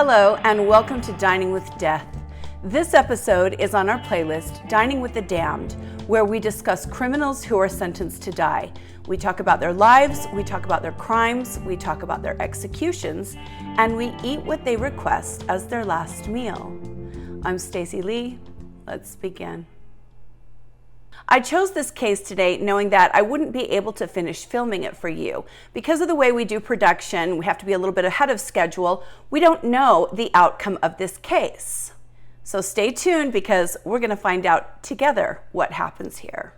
Hello and welcome to Dining with Death. This episode is on our playlist, Dining with the Damned, where we discuss criminals who are sentenced to die. We talk about their lives, we talk about their crimes, we talk about their executions, and we eat what they request as their last meal. I'm Stacy Lee. Let's begin. I chose this case today knowing that I wouldn't be able to finish filming it for you. Because of the way we do production, we have to be a little bit ahead of schedule. We don't know the outcome of this case. So stay tuned because we're going to find out together what happens here.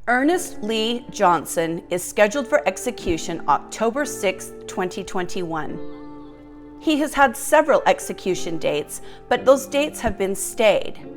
Ernest Lee Johnson is scheduled for execution October 6, 2021. He has had several execution dates, but those dates have been stayed.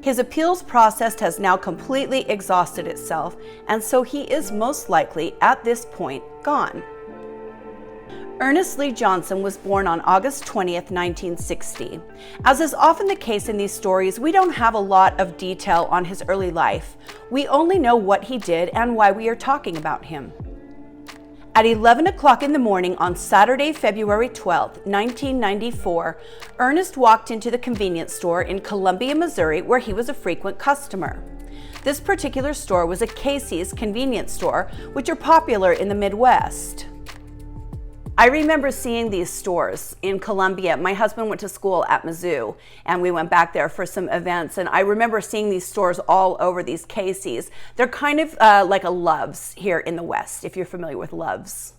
His appeals process has now completely exhausted itself, and so he is most likely, at this point, gone. Ernest Lee Johnson was born on August 20th, 1960. As is often the case in these stories, we don't have a lot of detail on his early life. We only know what he did and why we are talking about him. At 11 o'clock in the morning on Saturday, February 12, 1994, Ernest walked into the convenience store in Columbia, Missouri, where he was a frequent customer. This particular store was a Casey's convenience store, which are popular in the Midwest. I remember seeing these stores in Columbia. My husband went to school at Mizzou, and we went back there for some events, and I remember seeing these stores all over, these Casey's. They're kind of like a Love's here in the West, if you're familiar with Love's.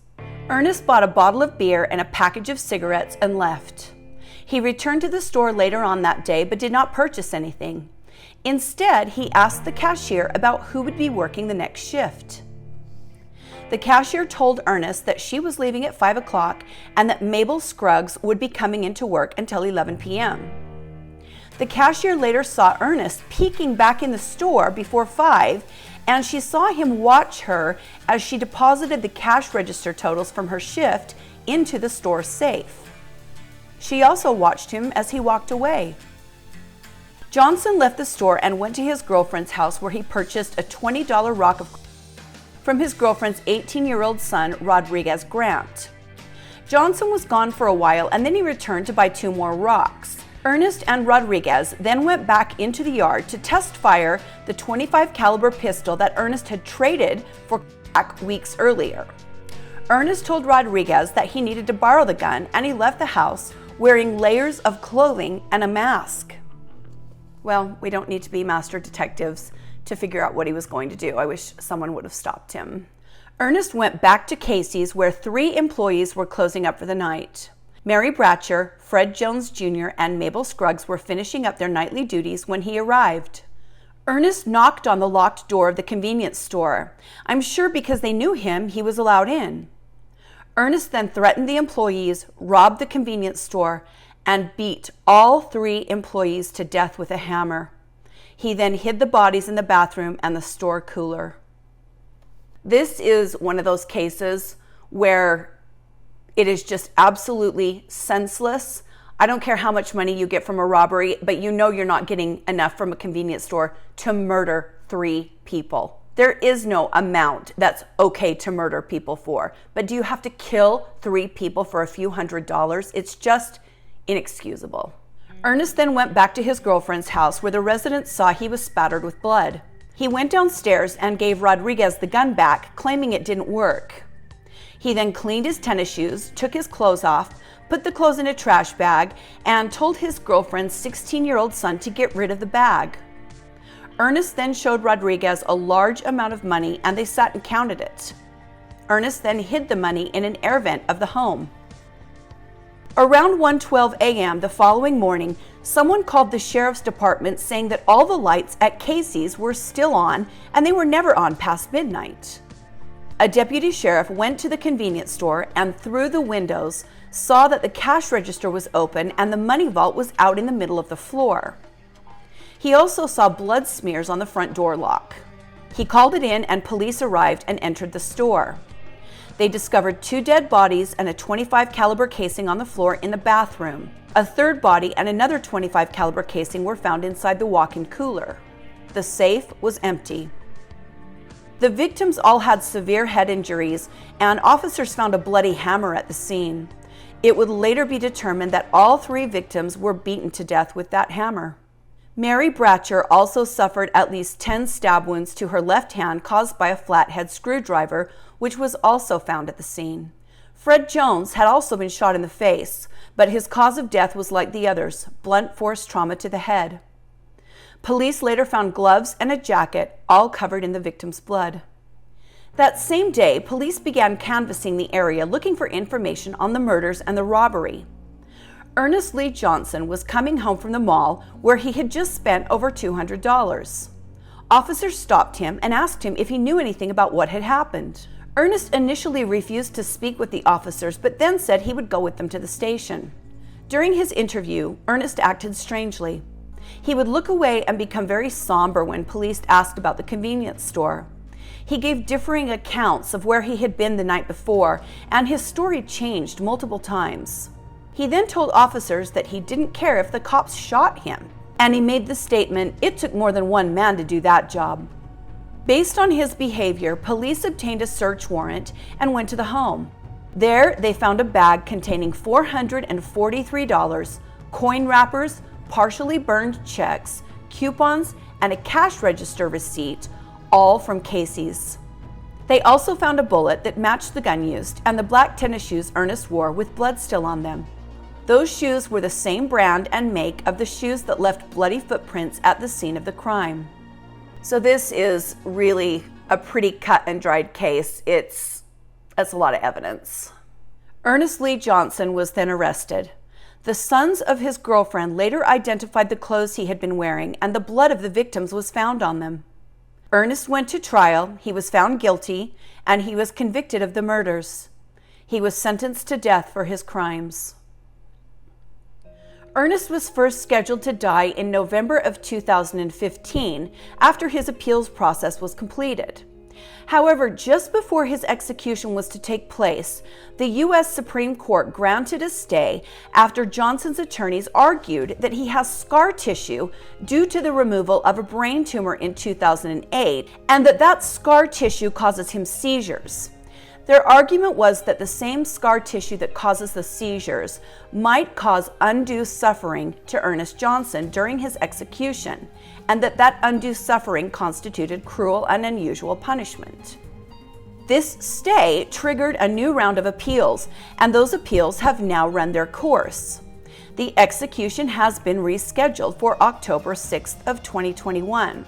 Ernest bought a bottle of beer and a package of cigarettes and left. He returned to the store later on that day, but did not purchase anything. Instead, he asked the cashier about who would be working the next shift. The cashier told Ernest that she was leaving at 5 o'clock and that Mabel Scruggs would be coming into work until 11 p.m. The cashier later saw Ernest peeking back in the store before 5, and she saw him watch her as she deposited the cash register totals from her shift into the store safe. She also watched him as he walked away. Johnson left the store and went to his girlfriend's house where he purchased a $20 rock of from his girlfriend's 18-year-old son, Rodriguez Grant. Johnson was gone for a while and then he returned to buy 2 more rocks. Ernest and Rodriguez then went back into the yard to test fire the .25 caliber pistol that Ernest had traded for crack weeks earlier. Ernest told Rodriguez that he needed to borrow the gun and he left the house wearing layers of clothing and a mask. Well, we don't need to be master detectives to figure out what he was going to do. I wish someone would have stopped him. Ernest went back to Casey's where 3 employees were closing up for the night. Mary Bratcher, Fred Jones Jr., and Mabel Scruggs were finishing up their nightly duties when he arrived. Ernest knocked on the locked door of the convenience store. I'm sure because they knew him, he was allowed in. Ernest then threatened the employees, robbed the convenience store, and beat all 3 employees to death with a hammer. He then hid the bodies in the bathroom and the store cooler. This is one of those cases where it is just absolutely senseless. I don't care how much money you get from a robbery, but you know you're not getting enough from a convenience store to murder 3 people. There is no amount that's okay to murder people for. But do you have to kill 3 people for a few $100s? It's just inexcusable. Ernest then went back to his girlfriend's house where the residents saw he was spattered with blood. He went downstairs and gave Rodriguez the gun back, claiming it didn't work. He then cleaned his tennis shoes, took his clothes off, put the clothes in a trash bag, and told his girlfriend's 16-year-old son to get rid of the bag. Ernest then showed Rodriguez a large amount of money and they sat and counted it. Ernest then hid the money in an air vent of the home. Around 1:12 a.m. the following morning, someone called the sheriff's department saying that all the lights at Casey's were still on and they were never on past midnight. A deputy sheriff went to the convenience store and through the windows saw that the cash register was open and the money vault was out in the middle of the floor. He also saw blood smears on the front door lock. He called it in and police arrived and entered the store. They discovered 2 dead bodies and a .25 caliber casing on the floor in the bathroom. A 3rd body and another .25 caliber casing were found inside the walk-in cooler. The safe was empty. The victims all had severe head injuries, and officers found a bloody hammer at the scene. It would later be determined that all 3 victims were beaten to death with that hammer. Mary Bratcher also suffered at least 10 stab wounds to her left hand caused by a flathead screwdriver, which was also found at the scene. Fred Jones had also been shot in the face, but his cause of death was like the others, blunt force trauma to the head. Police later found gloves and a jacket, all covered in the victim's blood. That same day, police began canvassing the area looking for information on the murders and the robbery. Ernest Lee Johnson was coming home from the mall where he had just spent over $200. Officers stopped him and asked him if he knew anything about what had happened. Ernest initially refused to speak with the officers, but then said he would go with them to the station. During his interview, Ernest acted strangely. He would look away and become very somber when police asked about the convenience store. He gave differing accounts of where he had been the night before, and his story changed multiple times. He then told officers that he didn't care if the cops shot him, and he made the statement, "It took more than one man to do that job." Based on his behavior, police obtained a search warrant and went to the home. There, they found a bag containing $443, coin wrappers, partially burned checks, coupons, and a cash register receipt, all from Casey's. They also found a bullet that matched the gun used and the black tennis shoes Ernest wore with blood still on them. Those shoes were the same brand and make of the shoes that left bloody footprints at the scene of the crime. So this is really a pretty cut and dried case. That's a lot of evidence. Ernest Lee Johnson was then arrested. The sons of his girlfriend later identified the clothes he had been wearing, and the blood of the victims was found on them. Ernest went to trial, he was found guilty, and he was convicted of the murders. He was sentenced to death for his crimes. Ernest was first scheduled to die in November of 2015 after his appeals process was completed. However, just before his execution was to take place, the U.S. Supreme Court granted a stay after Johnson's attorneys argued that he has scar tissue due to the removal of a brain tumor in 2008 and that scar tissue causes him seizures. Their argument was that the same scar tissue that causes the seizures might cause undue suffering to Ernest Johnson during his execution, and that undue suffering constituted cruel and unusual punishment. This stay triggered a new round of appeals, and those appeals have now run their course. The execution has been rescheduled for October 6th of 2021.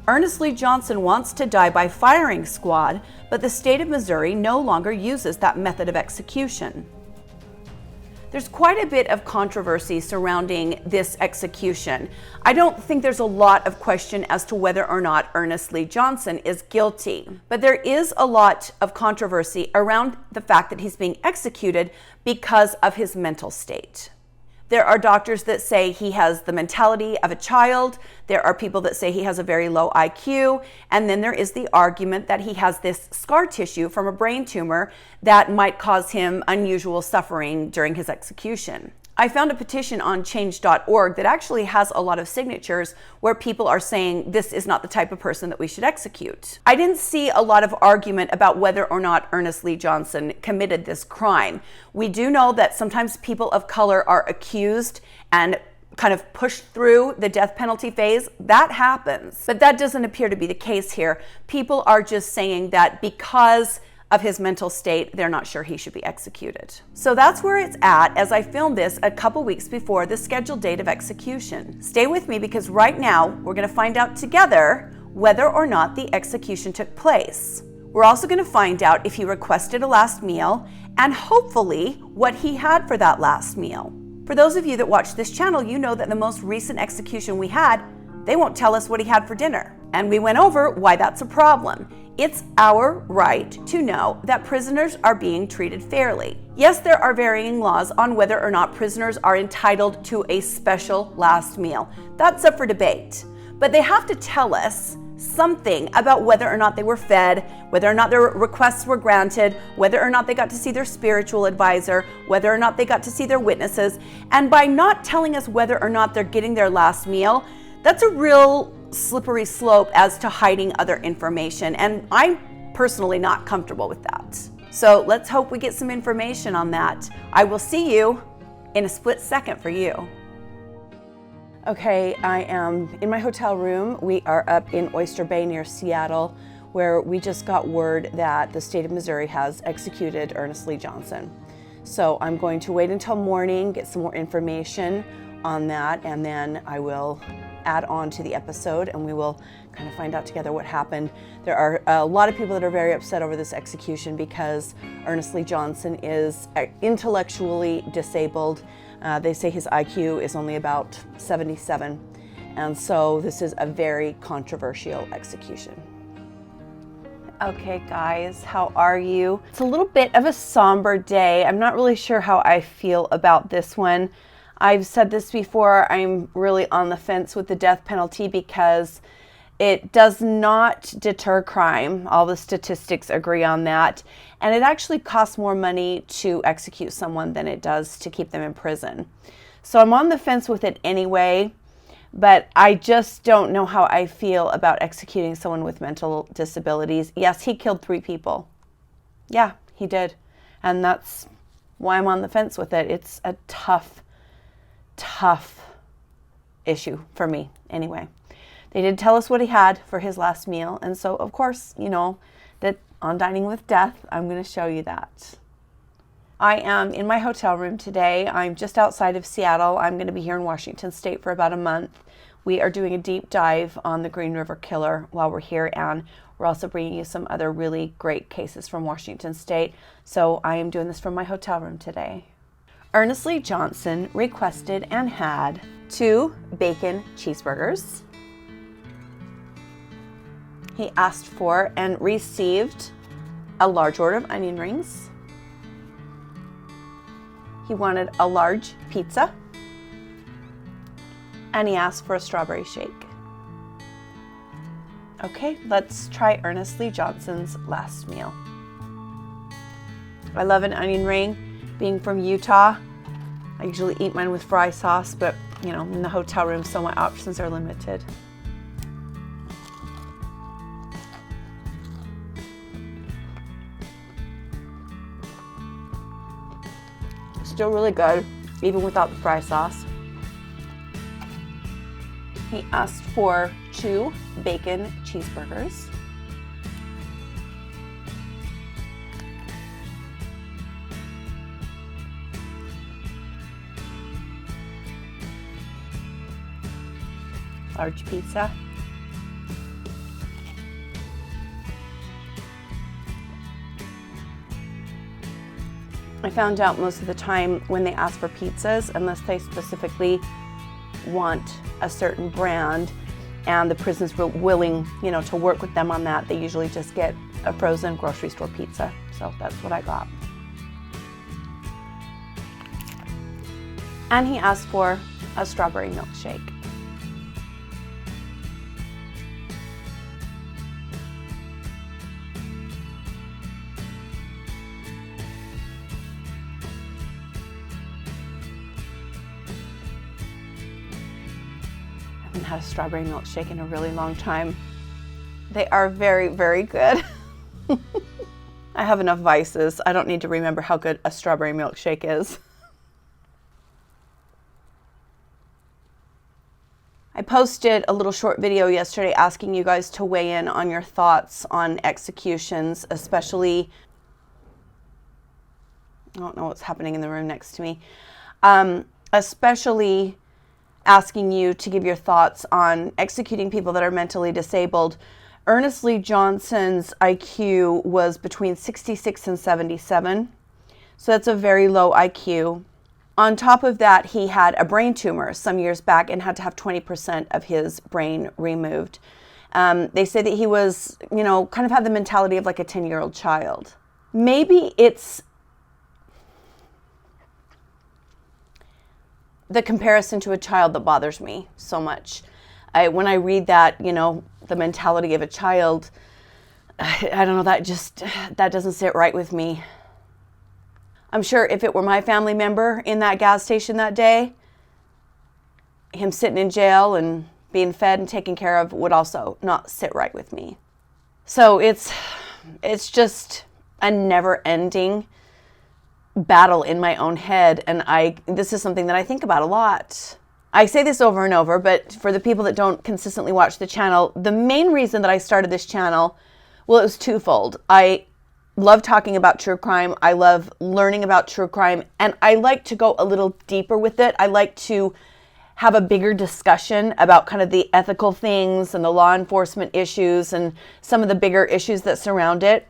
Ernest Lee Johnson wants to die by firing squad, but the state of Missouri no longer uses that method of execution. There's quite a bit of controversy surrounding this execution. I don't think there's a lot of question as to whether or not Ernest Lee Johnson is guilty, but there is a lot of controversy around the fact that he's being executed because of his mental state. There are doctors that say he has the mentality of a child. There are people that say he has a very low IQ. And then there is the argument that he has this scar tissue from a brain tumor that might cause him unusual suffering during his execution. I found a petition on change.org that actually has a lot of signatures where people are saying this is not the type of person that we should execute. I didn't see a lot of argument about whether or not Ernest Lee Johnson committed this crime. We do know that sometimes people of color are accused and kind of pushed through the death penalty phase. That happens, but that doesn't appear to be the case here. People are just saying that because of his mental state, they're not sure he should be executed. So that's where it's at as I filmed this a couple weeks before the scheduled date of execution. Stay with me because right now we're going to find out together whether or not the execution took place. We're also going to find out if he requested a last meal and hopefully what he had for that last meal. For those of you that watch this channel, you know that the most recent execution we had, they won't tell us what he had for dinner. And we went over why that's a problem. It's our right to know that prisoners are being treated fairly. Yes, there are varying laws on whether or not prisoners are entitled to a special last meal. That's up for debate. But they have to tell us something about whether or not they were fed, whether or not their requests were granted, whether or not they got to see their spiritual advisor, whether or not they got to see their witnesses. And by not telling us whether or not they're getting their last meal, that's a real slippery slope as to hiding other information, and I'm personally not comfortable with that. So let's hope we get some information on that. I will see you in a split second for you. Okay, I am in my hotel room. We are up in Oyster Bay near Seattle, where we just got word that the state of Missouri has executed Ernest Lee Johnson. So I'm going to wait until morning, get some more information on that, and then I will add on to the episode and we will kind of find out together what happened. There are a lot of people that are very upset over this execution because Ernest Lee Johnson is intellectually disabled. They say his IQ is only about 77, and so this is a very controversial execution. Okay guys, how are you? It's a little bit of a somber day. I'm not really sure how I feel about this one. I've said this before, I'm really on the fence with the death penalty because it does not deter crime. All the statistics agree on that. And it actually costs more money to execute someone than it does to keep them in prison. So I'm on the fence with it anyway, but I just don't know how I feel about executing someone with mental disabilities. Yes, he killed 3 people. Yeah, he did. And that's why I'm on the fence with it. It's a tough issue for me anyway. They did tell us what he had for his last meal, and so of course, you know, that on Dining with Death, I'm going to show you that. I am in my hotel room today. I'm just outside of Seattle. I'm going to be here in Washington State for about a month. We are doing a deep dive on the Green River Killer while we're here, and we're also bringing you some other really great cases from Washington State. So I am doing this from my hotel room today. Ernest Lee Johnson requested and had 2 bacon cheeseburgers. He asked for and received a large order of onion rings. He wanted a large pizza. And he asked for a strawberry shake. Okay, let's try Ernest Lee Johnson's last meal. I love an onion ring. Being from Utah, I usually eat mine with fry sauce, but you know, in the hotel room, so my options are limited. Still really good, even without the fry sauce. He asked for 2 bacon cheeseburgers. Large pizza. I found out most of the time when they ask for pizzas, unless they specifically want a certain brand and the prison's willing, you know, to work with them on that, they usually just get a frozen grocery store pizza. So that's what I got. And he asked for a strawberry milkshake. I haven't had a strawberry milkshake in a really long time. They are very, very good. I have enough vices. I don't need to remember how good a strawberry milkshake is. I posted a little short video yesterday asking you guys to weigh in on your thoughts on executions, especially, I don't know what's happening in the room next to me, especially asking you to give your thoughts on executing people that are mentally disabled. Ernest Lee Johnson's IQ was between 66 and 77, so that's a very low IQ. On top of that, he had a brain tumor some years back and had to have 20% of his brain removed. They say that he was, you know, kind of had the mentality of like a 10-year-old child. Maybe it's the comparison to a child that bothers me so much. When I read that, you know, the mentality of a child, I don't know, that doesn't sit right with me. I'm sure if it were my family member in that gas station that day, him sitting in jail and being fed and taken care of would also not sit right with me. So it's just a never-ending battle in my own head, and this is something that I think about a lot. I say this over and over, but for the people that don't consistently watch the channel, the main reason that I started this channel, well, it was twofold. I love talking about true crime. I love learning about true crime, and I like to go a little deeper with it. I like to have a bigger discussion about kind of the ethical things and the law enforcement issues and some of the bigger issues that surround it.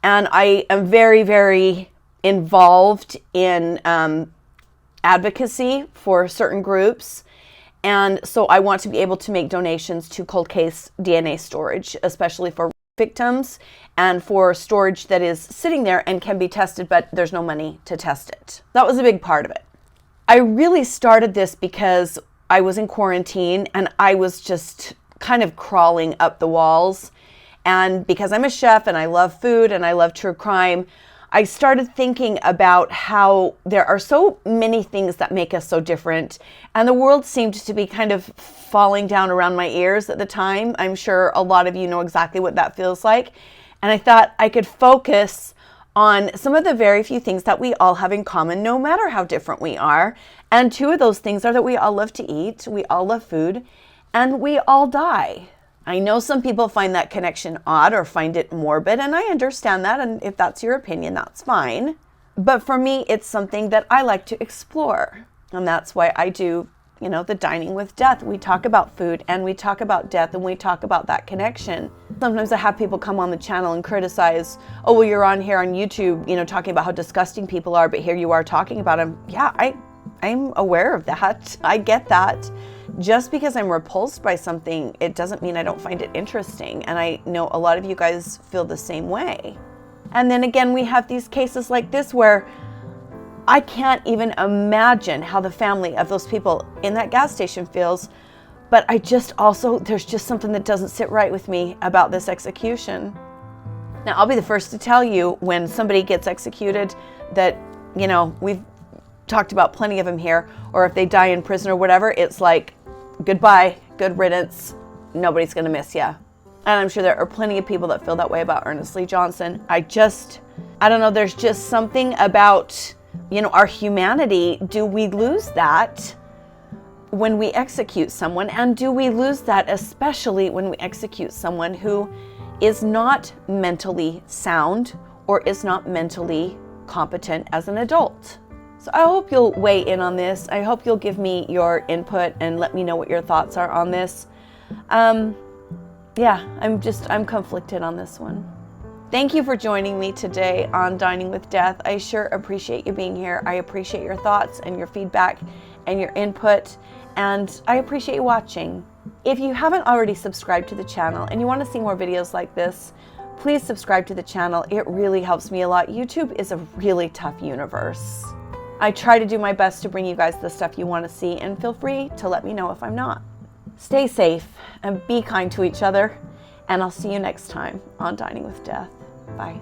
And I am very, very involved in advocacy for certain groups. And so I want to be able to make donations to cold case DNA storage, especially for victims and for storage that is sitting there and can be tested, but there's no money to test it. That was a big part of it. I really started this because I was in quarantine and I was just kind of crawling up the walls. And because I'm a chef and I love food and I love true crime, I started thinking about how there are so many things that make us so different. And the world seemed to be kind of falling down around my ears at the time. I'm sure a lot of you know exactly what that feels like. And I thought I could focus on some of the very few things that we all have in common, no matter how different we are. And two of those things are that we all love to eat, we all love food, and we all die. I know some people find that connection odd or find it morbid, and I understand that, and if that's your opinion, that's fine. But for me, it's something that I like to explore, and that's why I do, the Dining with Death. We talk about food, and we talk about death, and we talk about that connection. Sometimes I have people come on the channel and criticize, oh, well, you're on here on YouTube, talking about how disgusting people are, but here you are talking about them. Yeah, I'm aware of that. I get that. Just because I'm repulsed by something, it doesn't mean I don't find it interesting. And I know a lot of you guys feel the same way. And then again, we have these cases like this where I can't even imagine how the family of those people in that gas station feels. But there's just something that doesn't sit right with me about this execution. Now, I'll be the first to tell you when somebody gets executed that, we've talked about plenty of them here, or if they die in prison or whatever, it's like, goodbye, good riddance, nobody's gonna miss ya. And I'm sure there are plenty of people that feel that way about Ernest Lee Johnson. I don't know, there's just something about, our humanity. Do we lose that when we execute someone? And do we lose that especially when we execute someone who is not mentally sound or is not mentally competent as an adult? So I hope you'll weigh in on this. I hope you'll give me your input and let me know what your thoughts are on this. I'm conflicted on this one. Thank you for joining me today on Dining with Death. I sure appreciate you being here. I appreciate your thoughts and your feedback and your input, and I appreciate you watching. If you haven't already subscribed to the channel and you want to see more videos like this, please subscribe to the channel. It really helps me a lot. YouTube is a really tough universe. I try to do my best to bring you guys the stuff you want to see, and feel free to let me know if I'm not. Stay safe and be kind to each other, and I'll see you next time on Dining with Death. Bye.